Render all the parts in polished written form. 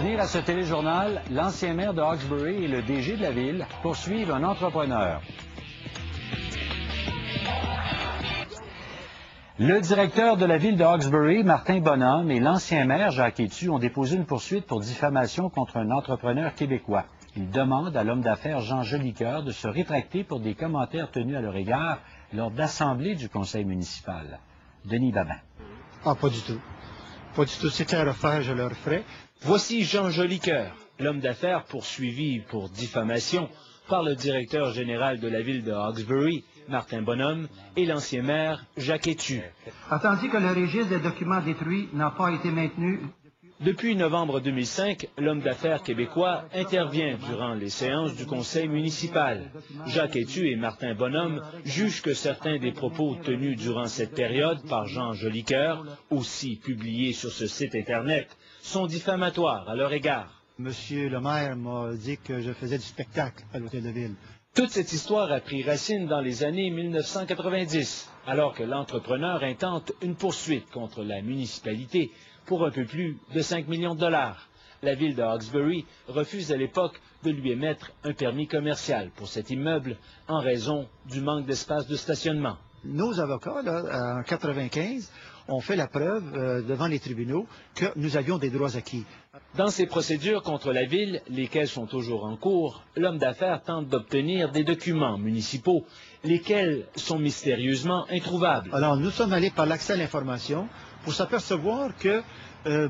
Venir à ce téléjournal, l'ancien maire de Hawkesbury et le DG de la ville poursuivent un entrepreneur. Le directeur de la ville de Hawkesbury, Martin Bonhomme, et l'ancien maire, Jacques Hétu, ont déposé une poursuite pour diffamation contre un entrepreneur québécois. Ils demandent à l'homme d'affaires Jean Jolicoeur de se rétracter pour des commentaires tenus à leur égard lors d'assemblée du conseil municipal. Denis Babin. Ah, pas du tout. Pas du tout. C'était à refaire, je le referai. Voici Jean Jolicoeur, l'homme d'affaires poursuivi pour diffamation par le directeur général de la ville de Hawkesbury, Martin Bonhomme, et l'ancien maire, Jacques Hétu. Tandis que le registre des documents détruits n'a pas été maintenu. Depuis novembre 2005, l'homme d'affaires québécois intervient durant les séances du conseil municipal. Jacques Hétu et Martin Bonhomme jugent que certains des propos tenus durant cette période par Jean Jolicoeur, aussi publiés sur ce site Internet, sont diffamatoires à leur égard. Monsieur le maire m'a dit que je faisais du spectacle à l'hôtel de ville. Toute cette histoire a pris racine dans les années 1990, alors que l'entrepreneur intente une poursuite contre la municipalité pour un peu plus de 5 millions de dollars. La ville de Hawkesbury refuse à l'époque de lui émettre un permis commercial pour cet immeuble en raison du manque d'espace de stationnement. Nos avocats, là, en 1995, ont fait la preuve devant les tribunaux que nous avions des droits acquis. Dans ces procédures contre la ville, lesquelles sont toujours en cours, l'homme d'affaires tente d'obtenir des documents municipaux, lesquels sont mystérieusement introuvables. Alors, nous sommes allés par l'accès à l'information pour s'apercevoir que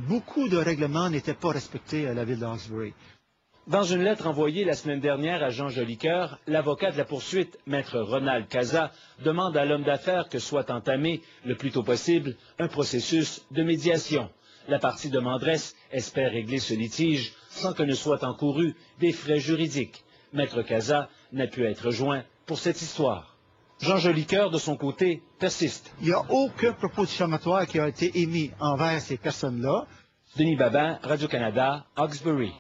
beaucoup de règlements n'étaient pas respectés à la ville de Hawkesbury. Dans une lettre envoyée la semaine dernière à Jean Jolicoeur, l'avocat de la poursuite, maître Ronald Casa, demande à l'homme d'affaires que soit entamé, le plus tôt possible, un processus de médiation. La partie demanderesse espère régler ce litige sans que ne soient encourus des frais juridiques. Maître Casa n'a pu être joint pour cette histoire. Jean Jolicoeur, de son côté, persiste. Il n'y a aucun propos diffamatoire qui a été émis envers ces personnes-là. Denis Babin, Radio-Canada, Hawkesbury.